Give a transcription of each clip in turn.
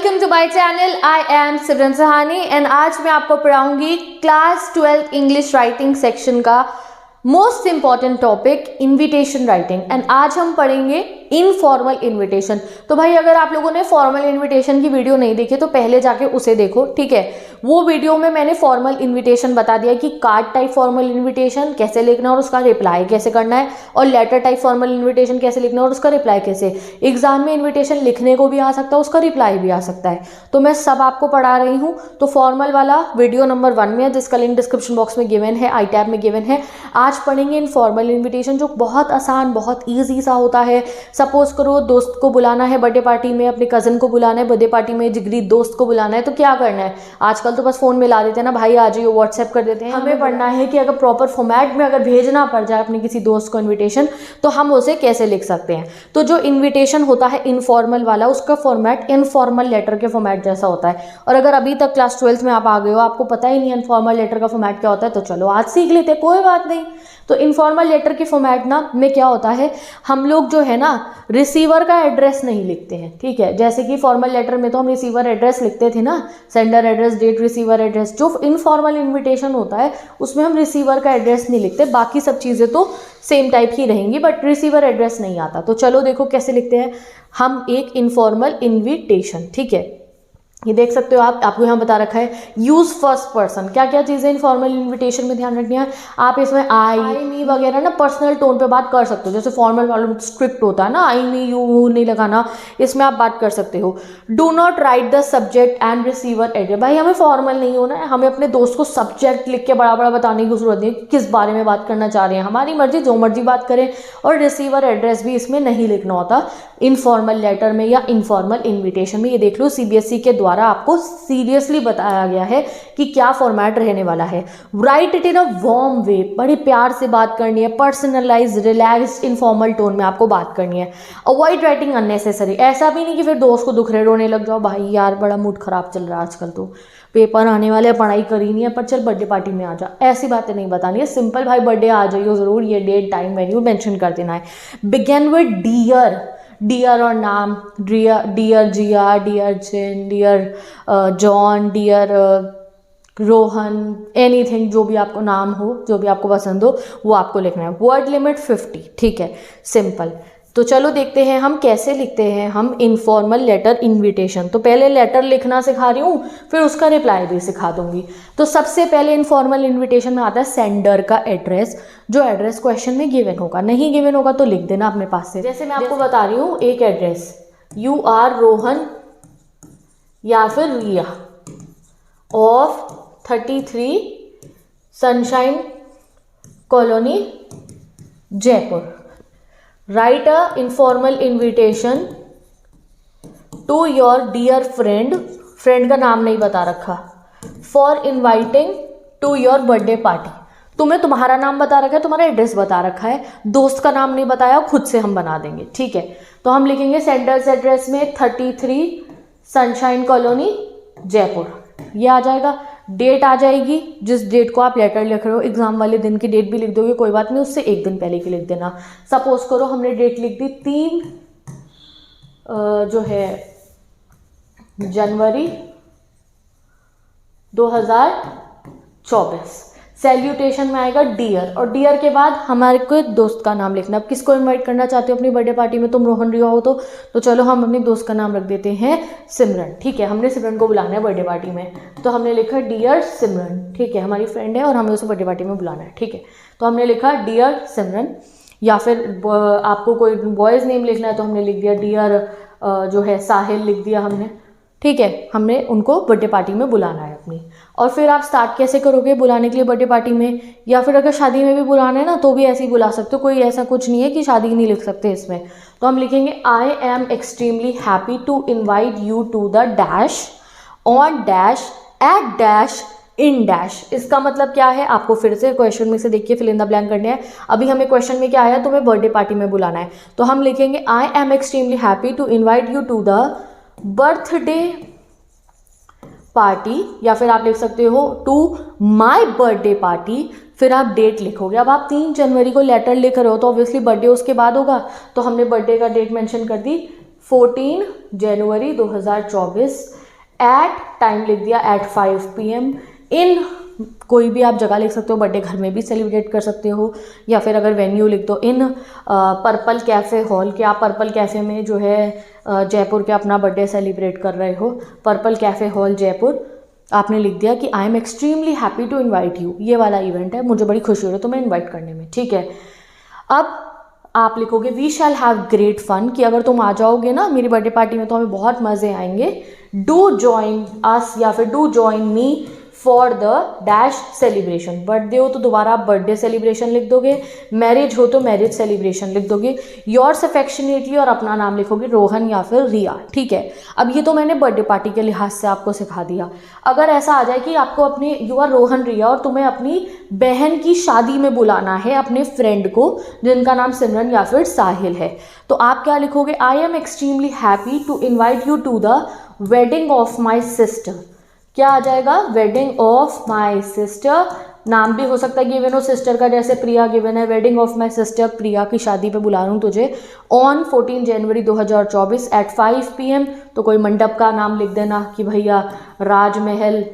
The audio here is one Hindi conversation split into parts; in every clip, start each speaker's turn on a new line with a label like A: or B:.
A: Welcome to my channel. I am Simran Sahani and आज मैं आपको पढ़ाऊंगी क्लास 12 इंग्लिश राइटिंग सेक्शन का most important topic invitation writing. And आज हम पढ़ेंगे इनफॉर्मल इनविटेशन। तो भाई अगर आप लोगों ने फॉर्मल इनविटेशन की वीडियो नहीं देखी तो पहले जाके उसे देखो, ठीक है। वो वीडियो में मैंने फॉर्मल इनविटेशन बता दिया कि कार्ड टाइप फॉर्मल इनविटेशन कैसे लिखना और उसका रिप्लाई कैसे करना है, और लेटर टाइप फॉर्मल इनविटेशन कैसे लिखना और उसका रिप्लाई कैसे। एग्जाम में इनविटेशन लिखने को भी आ सकता है, उसका रिप्लाई भी आ सकता है, तो मैं सब आपको पढ़ा रही हूँ। तो फॉर्मल वाला वीडियो नंबर 1 में है, जिसका लिंक डिस्क्रिप्शन बॉक्स में गिवन है, आई टैब में गिवन है। आज पढ़ेंगे इनफॉर्मल इनविटेशन, जो बहुत आसान बहुत ईजी सा होता है। सपोज करो दोस्त को बुलाना है बर्थडे पार्टी में, अपने कज़न को बुलाना है बर्थडे पार्टी में, जिगरी दोस्त को बुलाना है, तो क्या करना है। आजकल तो बस फ़ोन में ला देते हैं ना, भाई आ जाइए, व्हाट्सएप कर देते हैं। हमें पढ़ना है कि अगर प्रॉपर फॉर्मेट में अगर भेजना पड़ जाए अपने किसी दोस्त को इन्विटेशन, तो हम उसे कैसे लिख सकते हैं। तो जो इन्विटेशन होता है इनफॉर्मल वाला, उसका फॉर्मेट इनफॉर्मल लेटर के फॉर्मेट जैसा होता है। और अगर अभी तक क्लास 12th में आप आ गए हो, आपको पता ही नहीं इनफॉर्मल लेटर का फॉर्मेट क्या होता है, तो चलो आज सीख लेते हैं, कोई बात नहीं। तो इनफॉर्मल लेटर के फॉर्मेट ना में क्या होता है, हम लोग जो है ना रिसीवर का एड्रेस नहीं लिखते हैं, ठीक है। जैसे कि फॉर्मल लेटर में तो हम रिसीवर एड्रेस लिखते थे ना, sender address, date, receiver address. जो इनफॉर्मल इनविटेशन होता है उसमें हम रिसीवर का एड्रेस नहीं लिखते, बाकी सब चीज़ें तो सेम टाइप ही रहेंगी, बट रिसीवर एड्रेस नहीं आता। तो चलो देखो कैसे लिखते हैं हम एक इनफॉर्मल इनविटेशन, ठीक है। ये देख सकते हो आपको यहाँ बता रखा है यूज फर्स्ट पर्सन। क्या क्या चीज़ें इनफॉर्मल इनविटेशन में ध्यान रखनी है। आप इसमें आई मी वगैरह ना पर्सनल टोन पे बात कर सकते हो, जैसे फॉर्मल वालों में स्ट्रिक्ट होता है ना, आई मी यू नहीं लगाना, इसमें आप बात कर सकते हो। Do not right the subject and receiver address. भाई हमें फॉर्मल नहीं होना है, हमें अपने दोस्त को सब्जेक्ट लिख के बड़ा बड़ा बताने की जरूरत नहीं, किस बारे में बात करना चाह रहे हैं, हमारी मर्जी, जो मर्जी बात करें। और रिसीवर एड्रेस भी इसमें नहीं लिखना होता इनफॉर्मल लेटर में या इनफॉर्मल इनविटेशन में। ये देख लो CBSE के द्वारा आपको सीरियसली बताया गया है कि क्या फॉर्मेट रहने वाला है। Write it in a warm way, बड़े प्यार से बात करनी है, पर्सनलाइज रिलैक्स्ड इनफॉर्मल टोन में आपको बात करनी है। अवॉइड राइटिंग अननेसेसरी, ऐसा भी नहीं कि फिर दोस्त को दुख रहे रोने लग जाओ, भाई यार बड़ा मूड खराब चल रहा है आजकल, तो पेपर आने वाले, पढ़ाई करी नहीं है, पर चल बर्थडे पार्टी में आ जा, ऐसी बातें नहीं बतानी है। सिंपल भाई बर्थडे आ जाइए ज़रूर, ये डेट टाइम वेन्यू मेंशन कर देना है। बिगिन विद डियर, डियर और नाम, dear Jiya, dear Chin, dear John, dear Rohan, anything, जो भी आपको नाम हो, जो भी आपको पसंद हो वो आपको लिखना है। वर्ड लिमिट 50, ठीक है, सिंपल। तो चलो देखते हैं हम कैसे लिखते हैं हम इनफॉर्मल लेटर इनविटेशन। तो पहले लेटर लिखना सिखा रही हूँ, फिर उसका रिप्लाई भी सिखा दूंगी। तो सबसे पहले इनफॉर्मल इनविटेशन में आता है सेंडर का एड्रेस, जो एड्रेस क्वेश्चन में गिवन होगा। नहीं गिवन होगा तो लिख देना अपने पास से। जैसे मैं आपको बता रही हूँ एक एड्रेस, यू आर रोहन या फिर Riya of 33 Sunshine Colony Jaipur. Write a informal invitation to your dear friend, friend का नाम नहीं बता रखा, for inviting to your birthday party। तुम्हें तुम्हारा नाम बता रखा है, तुम्हारा एड्रेस बता रखा है, दोस्त का नाम नहीं बताया, खुद से हम बना देंगे, ठीक है। तो हम लिखेंगे सेंडर्स एड्रेस में 33 सनशाइन कॉलोनी जयपुर, ये आ जाएगा। डेट आ जाएगी, जिस डेट को आप लेटर लिख रहे हो, एग्जाम वाले दिन की डेट भी लिख दोगे कोई बात नहीं, उससे एक दिन पहले की लिख देना। सपोज करो हमने डेट लिख दी 3 जो है जनवरी 2024। सैल्यूटेशन में आएगा डियर, और डियर के बाद हमारे को दोस्त का नाम लिखना। अब किसको इनवाइट करना चाहते हो अपनी बर्थडे पार्टी में, तुम रोहन रिया हो तो चलो हम अपने दोस्त का नाम रख देते हैं सिमरन, ठीक है। हमने सिमरन को बुलाना है बर्थडे पार्टी में, तो हमने लिखा डियर सिमरन, ठीक है, हमारी फ्रेंड है और हमें उसे बर्थडे पार्टी में बुलाना है, ठीक है। तो हमने लिखा डियर सिमरन, या फिर आपको कोई बॉयज़ नेम लिखना है तो हमने लिख दिया डियर जो है साहिल लिख दिया हमने, ठीक है। हमने उनको बर्थडे पार्टी में बुलाना है अपनी। और फिर आप स्टार्ट कैसे करोगे बुलाने के लिए बर्थडे पार्टी में, या फिर अगर शादी में भी बुलाना है ना तो भी ऐसे ही बुला सकते हो, कोई ऐसा कुछ नहीं है कि शादी नहीं लिख सकते इसमें। तो हम लिखेंगे I am extremely happy to invite you to the dash on dash at dash in dash. इसका मतलब क्या है, आपको फिर से क्वेश्चन में से देखिए फिल इन द ब्लैंक करने हैं। अभी हमें क्वेश्चन में क्या आया, तुम्हें बर्थडे पार्टी में बुलाना है, तो हम लिखेंगे I am extremely happy to invite you to the birthday party, या फिर आप लिख सकते हो टू माई बर्थडे पार्टी, फिर आप डेट लिखोगे। अब आप 3 जनवरी को लेटर लिख रहे हो तो ऑब्वियसली बर्थडे उसके बाद होगा, तो हमने बर्थडे का डेट मेंशन कर दी 14 जनवरी 2024 एट, टाइम लिख दिया एट 5 PM इन, कोई भी आप जगह लिख सकते हो, बर्थडे घर में भी सेलिब्रेट कर सकते हो, या फिर अगर वेन्यू लिख दो इन पर्पल कैफ़े हॉल, कि आप पर्पल कैफ़े में जो है जयपुर के अपना बर्थडे सेलिब्रेट कर रहे हो, पर्पल कैफ़े हॉल जयपुर। आपने लिख दिया कि I am extremely happy to invite you, ये वाला इवेंट है, मुझे बड़ी खुशी हो रही है तुम्हें इन्वाइट करने में, ठीक है। अब आप लिखोगे we shall have great fun, कि अगर तुम आ जाओगे ना मेरी बर्थडे पार्टी में तो हमें बहुत मज़े आएंगे। डू जॉइन अस, या फिर do join me for the dash celebration, birthday हो तो दोबारा आप बर्थडे सेलिब्रेशन लिख दोगे, मैरिज हो तो मैरिज सेलिब्रेशन लिख दोगे, योर्स अफेक्शनेटली और अपना नाम लिखोगे रोहन या फिर रिया, ठीक है। अब ये तो मैंने बर्थडे पार्टी के लिहाज से आपको सिखा दिया। अगर ऐसा आ जाए कि आपको अपने यू आर रोहन रिया और तुम्हें अपनी बहन की शादी में बुलाना है अपने फ्रेंड को जिनका नाम सिमरन या फिर साहिल है, तो आप क्या लिखोगे, I am extremely happy to invite you to the wedding of my sister. क्या आ जाएगा, वेडिंग ऑफ माई सिस्टर, नाम भी हो सकता है गिवन हो सिस्टर का, जैसे प्रिया गिवन है, वेडिंग ऑफ माई सिस्टर, प्रिया की शादी पे बुला रहा हूँ तुझे, ऑन 14 जनवरी 2024 एट 5 PM। तो कोई मंडप का नाम लिख देना कि भैया Rajmahal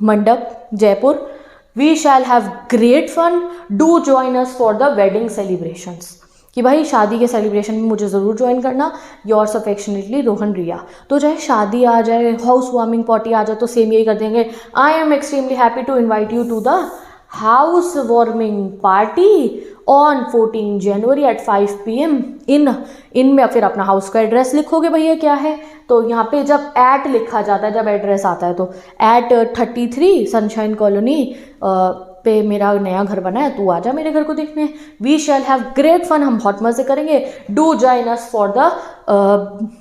A: Mandap Jaipur. We shall have great fun, do join us for the wedding celebrations, कि भाई शादी के सेलिब्रेशन में मुझे ज़रूर ज्वाइन करना, योर्स अफेक्शनेटली रोहन रिया। तो चाहे शादी आ जाए, हाउस वार्मिंग पार्टी आ जाए, तो सेम यही कर देंगे, I am extremely happy to invite you to the house warming party on 14 January at 5 PM in में फिर अपना हाउस का एड्रेस लिखोगे भैया क्या है, तो यहाँ पे जब एट लिखा जाता है, जब एड्रेस आता है तो एट 33 सनशाइन कॉलोनी पे मेरा नया घर बना है, तू आजा मेरे घर को देखने। We shall have great fun, हम बहुत मजे करेंगे। Do join us for the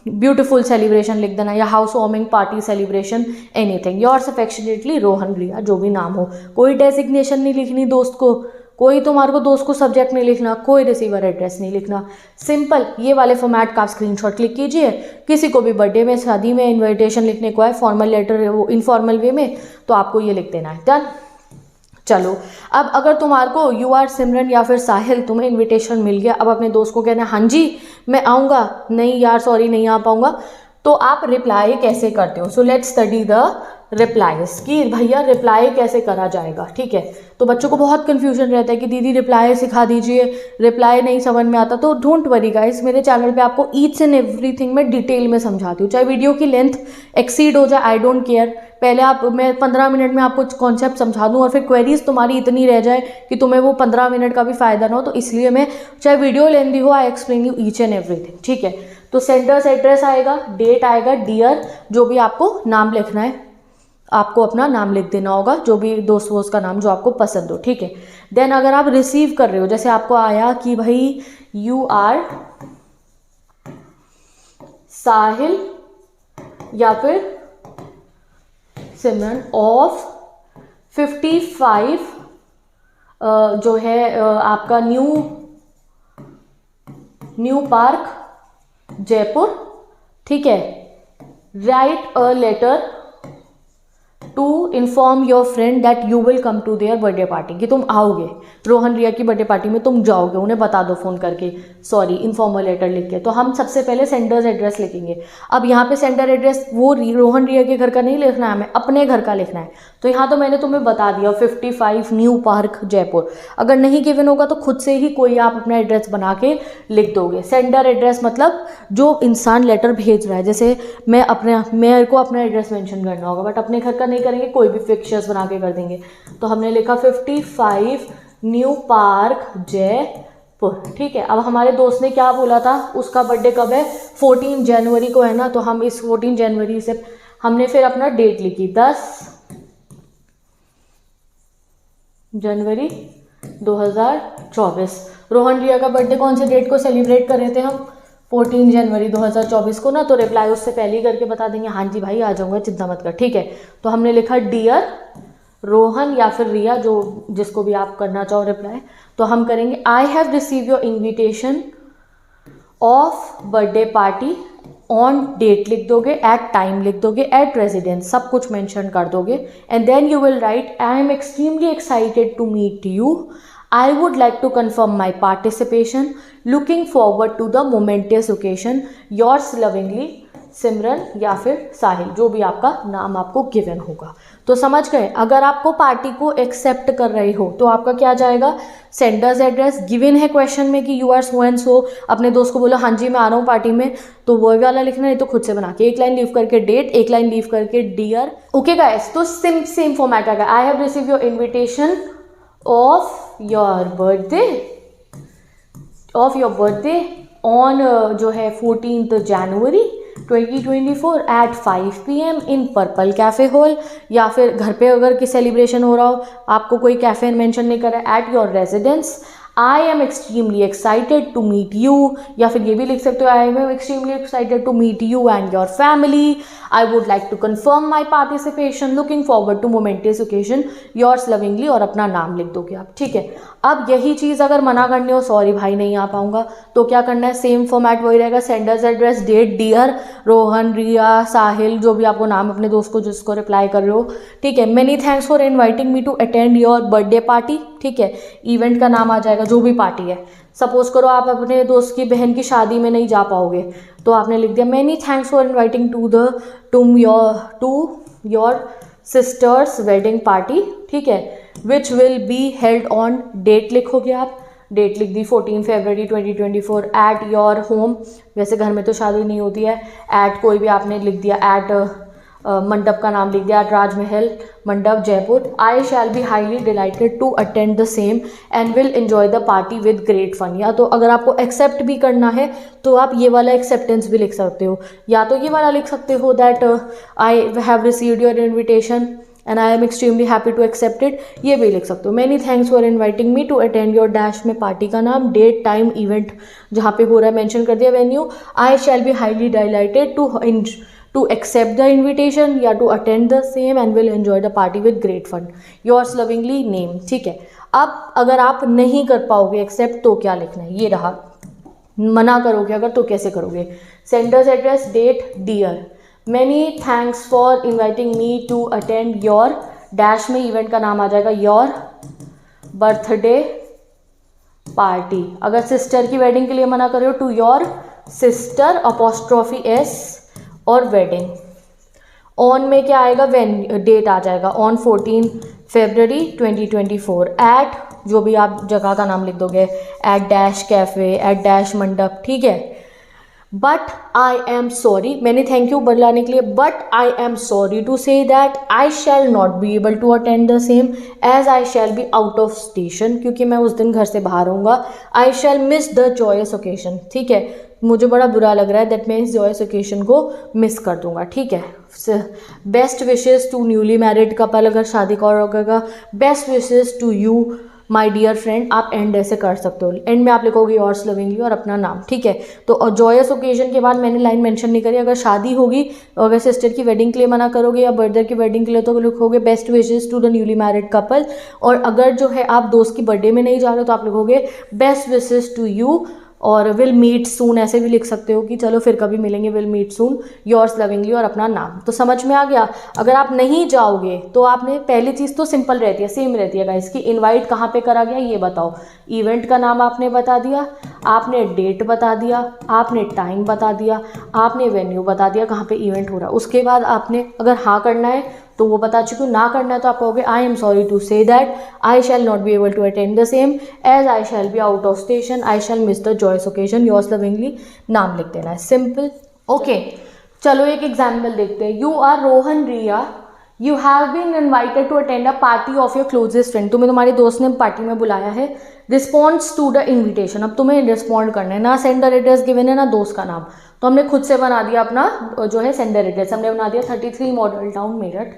A: beautiful celebration लिख देना, या house warming party celebration, anything. Yours affectionately Rohan Riya, जो भी नाम हो, कोई डेजिग्नेशन नहीं लिखनी दोस्त को, कोई तुम्हारे को दोस्त को सब्जेक्ट नहीं लिखना, कोई रिसीवर एड्रेस नहीं लिखना, सिंपल। ये वाले फॉर्मेट का आप स्क्रीनशॉट क्लिक कीजिए। किसी को भी बर्थडे में शादी में इन्विटेशन लिखने को है फॉर्मल लेटर, वो इनफॉर्मल वे में, तो आपको ये लिख देना है, डन। चलो अब अगर तुम्हारे को यू आर सिमरन या फिर साहिल, तुम्हें इनविटेशन मिल गया, अब अपने दोस्त को कहना है हाँ जी मैं आऊँगा, नहीं यार सॉरी नहीं आ पाऊँगा, तो आप रिप्लाई कैसे करते हो। So let's study the replies, कि भैया रिप्लाई कैसे करा जाएगा, ठीक है। तो बच्चों को बहुत कन्फ्यूजन रहता है कि दीदी रिप्लाई सिखा दीजिए, रिप्लाई नहीं समझ में आता, तो डोंट वरी गाइस, मेरे चैनल पे आपको ईच एंड एवरीथिंग मैं डिटेल में समझाती हूँ, चाहे वीडियो की लेंथ एक्सीड हो जाए, आई डोंट केयर। पहले मैं 15 मिनट में आपको कॉन्सेप्ट समझा दूँ और फिर क्वेरीज तुम्हारी इतनी रह जाए कि तुम्हें वो 15 मिनट का भी फ़ायदा ना हो, तो इसलिए मैं चाहे वीडियो लेंदी हो, I explain you each and everything, ठीक है। तो सेंडर्स एड्रेस आएगा, डेट आएगा, डियर, जो भी आपको नाम लिखना है, आपको अपना नाम लिख देना होगा, जो भी दोस्त वोस्त का नाम जो आपको पसंद हो, ठीक है। देन अगर आप रिसीव कर रहे हो, जैसे आपको आया कि भाई यू आर साहिल या फिर सिमरन ऑफ 55 जो है आपका न्यू पार्क जयपुर, ठीक है। Write a letter to inform your friend that you will come to their birthday party, कि तुम आओगे रोहन रिया की बर्थडे पार्टी में, तुम जाओगे, उन्हें बता दो फ़ोन करके, सॉरी इन्फॉर्मल लेटर लिख के। तो हम सबसे पहले सेंडर्स एड्रेस लिखेंगे। अब यहाँ पे सेंडर एड्रेस वो रोहन रिया के घर का नहीं लिखना है, हमें अपने घर का लिखना है। तो यहाँ तो मैंने तुम्हें बता दिया 55 न्यू पार्क जयपुर। अगर नहीं गिवन होगा तो खुद से ही कोई आप अपना एड्रेस बना के लिख दोगे। सेंडर एड्रेस मतलब जो इंसान लेटर भेज रहा है, जैसे मेरे को अपना एड्रेस मेंशन करना होगा, बट अपने घर का नहीं करेंगे, कोई भी फिक्चर्स बना के कर देंगे। तो हमने लिखा 55 न्यू पार्क जयपुर, ठीक है। अब हमारे दोस्त ने क्या बोला था, उसका बर्थडे कब है, 14 जनवरी को है ना, तो हम इस 14 जनवरी से हमने फिर अपना डेट लिखी 10 जनवरी 2024। रोहन रिया का बर्थडे कौन से डेट को सेलिब्रेट कर रहे थे हम, 14 जनवरी 2024 को ना, तो रिप्लाई उससे पहले ही करके बता देंगे हाँ जी भाई आ जाऊँगा, चिंता मत कर, ठीक है। तो हमने लिखा डियर रोहन या फिर रिया, जो जिसको भी आप करना चाहो रिप्लाई, तो हम करेंगे I have receive your invitation of birthday party on, date लिख दोगे, एट टाइम लिख दोगे, एट रेजिडेंस, सब कुछ मेंशन कर दोगे, and then you will write I am extremely excited to meet you, I would like to confirm my participation, looking forward to the momentous occasion, yours lovingly Simran या फिर साहिल, जो भी आपका नाम आपको गिवन होगा। तो समझ गए, अगर आपको पार्टी को एक्सेप्ट कर रही हो तो आपका क्या जाएगा, सेंडर्स एड्रेस गिवन है क्वेश्चन में कि you are so and so, अपने दोस्त को बोलो हाँ जी मैं आ रहा हूँ पार्टी में, तो वो वाला लिखना, नहीं तो खुद से बना के एक लाइन लीव करके डेट, एक लाइन लीव करके डियर। ओके गाइस, तो सेम फॉर्मेट आ गया। आई have receive your invitation of your birthday on जो है 14th January 2024 at 5 PM in purple cafe hall, या फिर घर पे अगर कि सेलिब्रेशन हो रहा हो, आपको कोई कैफे मेंशन नहीं कर रहा है, at your residence. I am extremely excited to meet you, या फिर ये भी लिख सकते हो I am extremely excited to meet you and your family. I would like to confirm my participation, looking forward to momentous occasion, yours lovingly, और अपना नाम लिख दोगे आप। ठीक है, अब यही चीज़ अगर मना करनी हो, सॉरी भाई नहीं आ पाऊंगा, तो क्या करना है, सेम फॉर्मेट वही रहेगा, sender's address, date, dear Rohan, Riya, Sahil, जो भी आपको नाम अपने दोस्त को जिसको रिप्लाई कर रहे हो। ठीक है, many thanks for inviting me to attend your birthday party. ठीक है, इवेंट का नाम आ जाएगा जो भी पार्टी है। सपोज करो आप अपने दोस्त की बहन की शादी में नहीं जा पाओगे, तो आपने लिख दिया many thanks for inviting to your sister's wedding party. ठीक है, which will be held on, date लिखोगे आप, डेट लिख दी 14 फरवरी 2024 एट योर होम, वैसे घर में तो शादी नहीं होती है, एट कोई भी आपने लिख दिया, एट मंडप का नाम लिख दिया, Rajmahal Mandap Jaipur. I shall be highly delighted to attend the same and will enjoy the party with great fun. या तो अगर आपको एक्सेप्ट भी करना है तो आप ये वाला एक्सेप्टेंस भी लिख सकते हो, या तो ये वाला लिख सकते हो that I have received your invitation and I am extremely happy to accept it, ये भी लिख सकते हो। Many thanks for inviting me to attend your dash में पार्टी का नाम, डेट, टाइम, इवेंट जहाँ पे हो रहा है मेंशन कर दिया, venue. I shall be highly delighted to accept the invitation या to attend the same and will enjoy the party with great fun, yours lovingly name. ठीक है, अब अगर आप नहीं कर पाओगे एक्सेप्ट तो क्या लिखना है, ये रहा, मना करोगे अगर तो कैसे करोगे, senders address, date, dear, many thanks for inviting me to attend your dash में इवेंट का नाम आ जाएगा योर बर्थडे पार्टी। अगर सिस्टर की वेडिंग के लिए मना कर रहे हो, to your sister apostrophe s और वेडिंग। ऑन में क्या आएगा, डेट आ जाएगा ऑन 14 फरवरी 2024 एट, जो भी आप जगह का नाम लिख दोगे, at dash cafe, at dash mandap. ठीक है, बट आई एम सॉरी, मैंने थैंक यू बुलाने के लिए, but I am sorry to say that I shall not be able to attend the same as I shall be out of station, क्योंकि मैं उस दिन घर से बाहर रहूँगा। I shall miss the joyous occasion. ठीक है, मुझे बड़ा बुरा लग रहा है दैट मैं इस जॉयस ओकेजन को मिस कर दूंगा। ठीक है, best wishes to newly married couple, अगर शादी का होगा, best wishes to you my dear friend, आप एंड ऐसे कर सकते हो, एंड में आप लिखोगे योर्स लविंगली और अपना नाम। ठीक है, तो जॉयस ओकेजन के बाद मैंने लाइन मेंशन नहीं करी, अगर शादी होगी, अगर सिस्टर की वेडिंग के लिए मना करोगे या ब्रदर की वेडिंग के लिए तो लिखोगे best wishes to the newly married couple, और अगर जो है आप दोस्त की बर्थडे में नहीं जा रहे हो तो आप लिखोगे बेस्ट विशेज़ टू यू, और विल मीट सून ऐसे भी लिख सकते हो कि चलो फिर कभी मिलेंगे, will meet soon, yours lovingly और अपना नाम। तो समझ में आ गया। अगर आप नहीं जाओगे तो आपने पहली चीज़ तो सिंपल रहती है, सेम रहती है गाइस, कि इनवाइट कहाँ पे करा गया ये बताओ, इवेंट का नाम आपने बता दिया, आपने डेट बता दिया, आपने टाइम बता दिया, आपने वेन्यू बता दिया कहाँ पे इवेंट हो रहा है। उसके बाद आपने अगर हाँ करना है तो वो बता चुकी हूँ, ना करना है तो आप कहोगे I am sorry to say that I shall not be able to attend the same as I shall be out of station, I shall miss the joyous occasion, yours lovingly, नाम लिख देना है, सिंपल। ओके, चलो एक एग्जाम्पल देखते हैं। You are Rohan Riya, you have been invited to attend a party of your closest friend, तुम्हें तुम्हारे दोस्त ने पार्टी में बुलाया है, रिस्पॉन्स टू द इन्विटेशन, अब तुम्हें रिस्पॉन्ड करना है, ना सेंडर एड्रेस गिवन है ना दोस्त का नाम, तो हमने खुद से बना दिया अपना जो है सेंडर एड्रेस, हमने बना दिया 33 मॉडल टाउन मेरठ,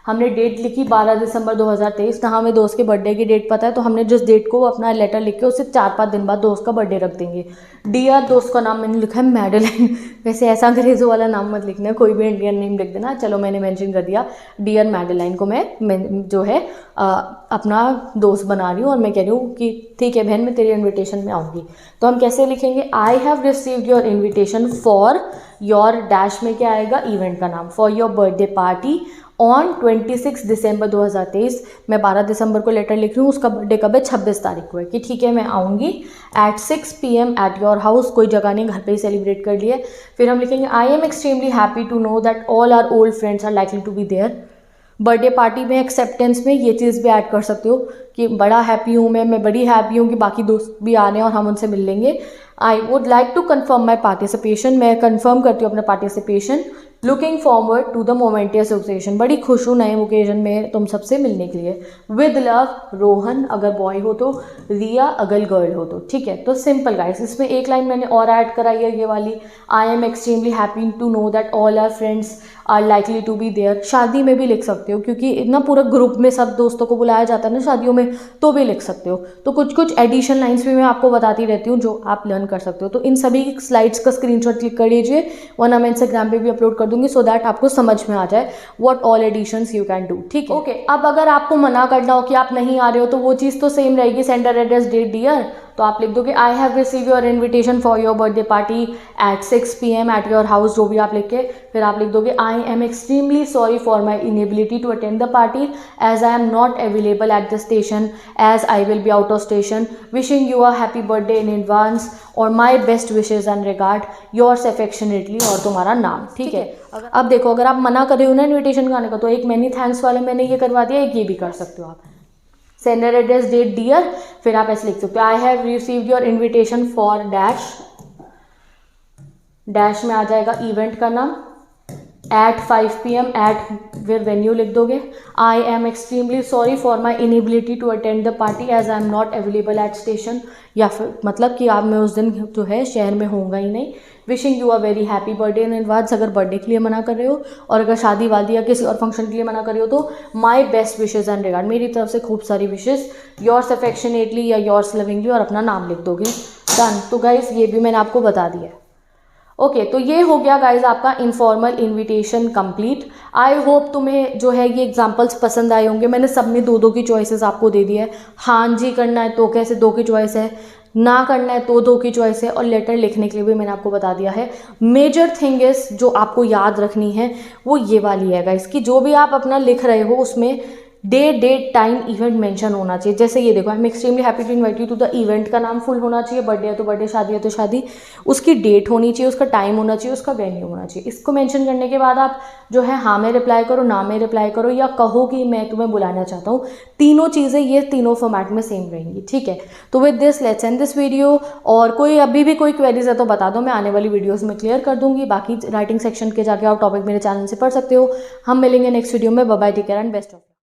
A: हमने डेट लिखी 12 दिसंबर 2023, ना हमें दोस्त के बर्थडे की डेट पता है तो हमने जिस डेट को अपना लेटर लिख के उससे 4-5 दिन बाद दोस्त का बर्थडे रख देंगे। डियर, दोस्त का नाम मैंने लिखा है मैडलाइन, वैसे ऐसा अंग्रेज़ों वाला नाम मत लिखना, कोई भी इंडियन नेम लिख देना, चलो मैंने मेंशन कर दिया डियर मैडलाइन को मैं जो है अपना दोस्त बना रही हूँ और मैं कह रही हूँ कि ठीक है बहन मैं तेरी इन्विटेशन में आऊँगी। तो हम कैसे लिखेंगे, आई have received your invitation for your dash में क्या आएगा, इवेंट का नाम, for your birthday party on 26 दिसंबर 2023। मैं 12 दिसंबर को लेटर लिख रही हूँ, उसका बर्थडे कब है, 26 तारीख को है, कि ठीक है मैं आऊँगी at 6 PM at your house, कोई जगह नहीं, घर पे ही सेलिब्रेट कर लिए। फिर हम लिखेंगे I am extremely happy to know that all are old friends are likely to be there. Birthday party में एक्सेप्टेंस में ये चीज़ भी ऐड कर सकते हो कि बड़ा हैप्पी हूँ मैं बड़ी हैप्पी हूँ कि बाकी दोस्त भी आ रहे हैं और हम उनसे मिल लेंगे। I would like to confirm my participation, मैं कन्फर्म करती हूँ अपना participation. Looking forward to the momentous occasion, बड़ी खुश हूँ नए ओकेजन में तुम सबसे मिलने के लिए। विद लव रोहन अगर बॉय हो तो, रिया अगर गर्ल हो तो, ठीक है। तो सिंपल गाइस, इसमें एक लाइन मैंने और ऐड कराई है, ये वाली, I am extremely happy to know that all our friends are likely to be there. शादी में भी लिख सकते हो क्योंकि इतना पूरा ग्रुप में सब दोस्तों को बुलाया जाता है ना शादियों में, तो भी लिख सकते हो। तो कुछ कुछ एडिशन लाइन्स भी मैं आपको बताती रहती हूँ जो आप लर्न कर सकते हो। तो इन सभी स्लाइड्स का स्क्रीनशॉट क्लिक कर लीजिए, वरना मैं इंस्टाग्राम पे भी अपलोड कर दूंगी सो दैट आपको समझ में आ जाए what all additions you can do, ठीक है। ओके, अब अगर आपको मना करना हो कि आप नहीं आ रहे हो तो वो चीज़ तो सेम रहेगी, सेंडर एड्रेस डेट डियर, तो आप लिख दोगे I have receive your invitation for your birthday party at 6 PM at your house, जो भी आप लिख के फिर आप लिख दोगे I am extremely sorry for my inability to attend the party as I am not available at the station as I will be out of station, wishing you a happy birthday in advance और my best wishes and regard, yours affectionately, और तुम्हारा नाम, ठीक है। अब देखो, अगर आप मना कर रहे हो ना इन्विटेशन करने का, तो एक मैनी थैंक्स वाले मैंने ये करवा दिया, एक ये भी कर सकते हो आप, सेंडर एड्रेस डेट डियर, फिर आप ऐसे लिख सकते हो I have received your invitation for dash, dash में आ जाएगा इवेंट का नाम, एट 5 PM एट फिर वेन्यू लिख दोगे, I am extremely sorry for my inability to attend the party as I am not available at station, या फिर मतलब कि आप मैं उस दिन जो है शहर में होऊंगा ही नहीं, wishing you a very happy birthday in advance, अगर बर्थडे के लिए मना कर रहे हो, और अगर शादी वादी या किसी और फंक्शन के लिए मना कर रहे हो तो माई बेस्ट विशेज एंड रिगार्ड, मेरी तरफ से खूब सारी विशेज, योर्स अफेक्शनेटली या योर्स लविंगली, और अपना नाम लिख दोगे, डन। तो गाइज ये भी मैंने आपको बता दिया है। ओके, तो ये हो गया गाइज आपका informal invitation complete. I hope तुम्हें जो है ये एग्जांपल्स पसंद आए होंगे। मैंने सब में दो की चॉइसेस आपको दे दी है, हाँ जी करना है तो कैसे 2 की चॉइस है, ना करना है तो 2 की चॉइस है, और लेटर लिखने के लिए भी मैंने आपको बता दिया है। मेजर थिंग इज जो आपको याद रखनी है वो ये वाली है गाइज, कि जो भी आप अपना लिख रहे हो उसमें डेट टाइम इवेंट मेंशन होना चाहिए। जैसे ये देखो, I am extremely happy to invite you to the event का नाम फुल होना चाहिए, बर्थडे है तो बर्थडे, शादी है तो शादी, उसकी डेट होनी चाहिए, उसका टाइम होना चाहिए, उसका वेन्यू होना चाहिए। इसको मेंशन करने के बाद आप जो है हाँ में रिप्लाई करो, ना में रिप्लाई करो, या कहो कि मैं तुम्हें बुलाना चाहता हूँ, तीनों चीज़ें ये तीनों फॉर्मेट में सेम रहेंगी, ठीक है। तो with this let's end this video, और कोई अभी भी कोई क्वेरीज है तो बता दो, मैं आने वाली वीडियोज़ में क्लियर कर दूंगी। बाकी राइटिंग सेक्शन के जाके आप टॉपिक मेरे चैनल से पढ़ सकते हो। हम मिलेंगे नेक्स्ट वीडियो में, bye bye, take care and best of.